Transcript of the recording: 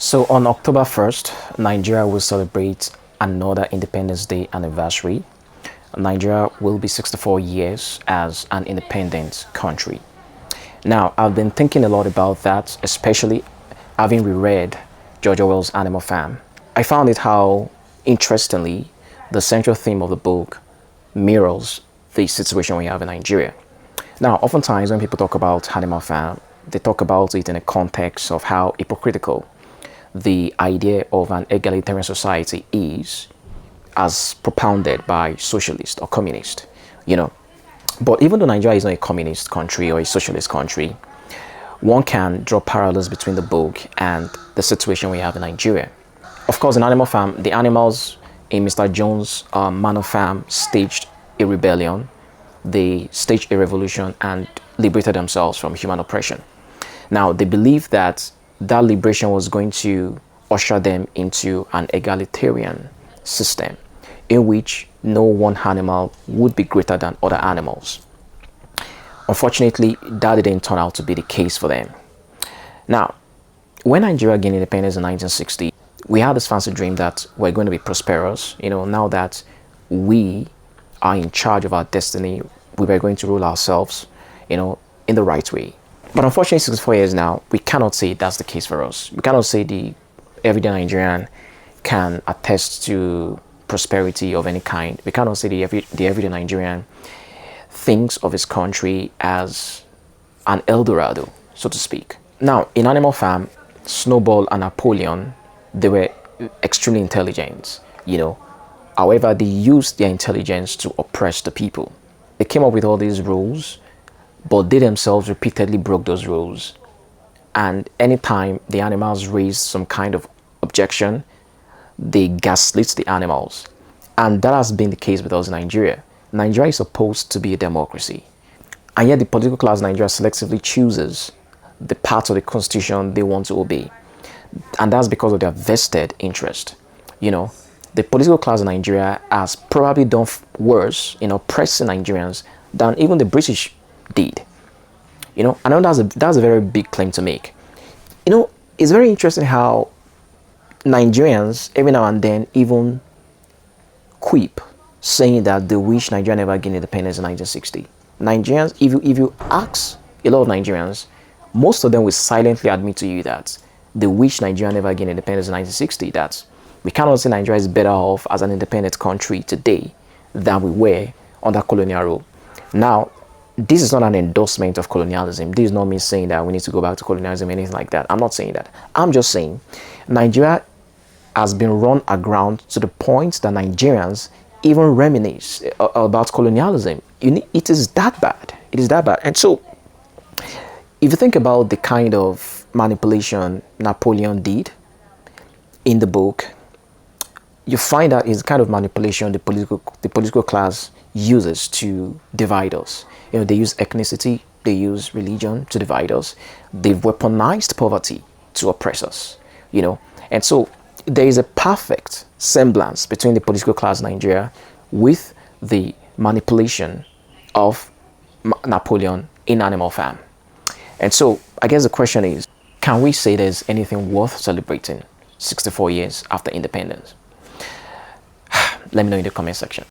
So on October 1st, Nigeria will celebrate another Independence Day anniversary. Nigeria will be 64 years as an independent country. Now, I've been thinking a lot about that, especially having reread George Orwell's Animal Farm. I found it how, interestingly, the central theme of the book mirrors the situation we have in Nigeria. Now, oftentimes when people talk about Animal Farm, they talk about it in a context of how hypocritical the idea of an egalitarian society is as propounded by socialist or communist, you know. But even though Nigeria is not a communist country or a socialist country, one can draw parallels between the book and the situation we have in Nigeria. Of course, in Animal Farm, the animals in Mr. Jones' manor farm staged a rebellion. They staged a revolution and liberated themselves from human oppression. Now, they believed that that liberation was going to usher them into an egalitarian system in which no one animal would be greater than other animals. Unfortunately, that didn't turn out to be the case for them. Now, when Nigeria gained independence in 1960, we had this fancy dream that we're going to be prosperous. Now that we are in charge of our destiny, we were going to rule ourselves, in the right way. But unfortunately, 64 years now, we cannot say that's the case for us. We cannot say the everyday Nigerian can attest to prosperity of any kind. We cannot say the everyday Nigerian thinks of his country as an El Dorado, so to speak. Now, in Animal Farm, Snowball and Napoleon, they were extremely intelligent, However, they used their intelligence to oppress the people. They came up with all these rules, but they themselves repeatedly broke those rules. And anytime the animals raised some kind of objection, they gaslit the animals. And that has been the case with us in Nigeria. Nigeria is supposed to be a democracy. And yet the political class in Nigeria selectively chooses the parts of the constitution they want to obey. And that's because of their vested interest. The political class in Nigeria has probably done worse in oppressing Nigerians than even the British did. I know that's a very big claim to make. It's very interesting how Nigerians every now and then even quip saying that they wish Nigeria never gained independence in 1960. Nigerians, if you ask a lot of Nigerians, most of them will silently admit to you that they wish Nigeria never gained independence in 1960. That we cannot say Nigeria is better off as an independent country today than we were under colonial rule. Now, this is not an endorsement of colonialism. This is not me saying that we need to go back to colonialism or anything like that. I'm not saying that. I'm just saying Nigeria has been run aground to the point that Nigerians even reminisce about colonialism. It is that bad. It is that bad. And so, if you think about the kind of manipulation Napoleon did in the book, you find that it's the kind of manipulation the political class uses to divide us. They use ethnicity, they use religion to divide us. They've weaponized poverty to oppress us, And so there is a perfect semblance between the political class in Nigeria with the manipulation of Napoleon in Animal Farm. And so I guess the question is, can we say there's anything worth celebrating 64 years after independence? Let me know in the comment section.